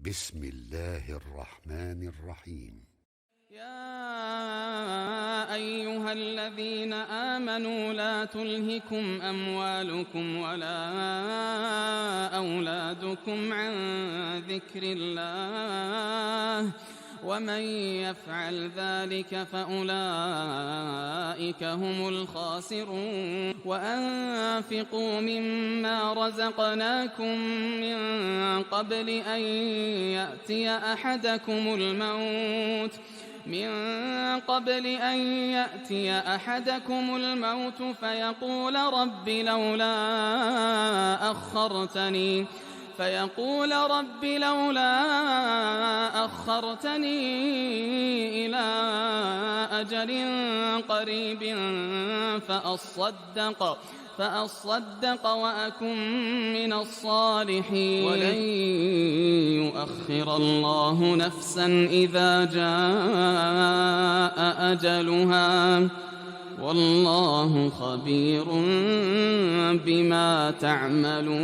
بسم الله الرحمن الرحيم. يا أيها الذين آمنوا لا تلهكم أموالكم ولا أولادكم عن ذكر الله ومن يفعل ذلك فأولئك هم الخاسرون. وأنفقوا مما رزقناكم من قبل أن يأتي أحدكم الموت فيقول رب لولا أخرتني إلى أجل قريب فأصدق وأكن من الصالحين. ولن يؤخر الله نفسا إذا جاء أجلها والله خبير بما تعملون.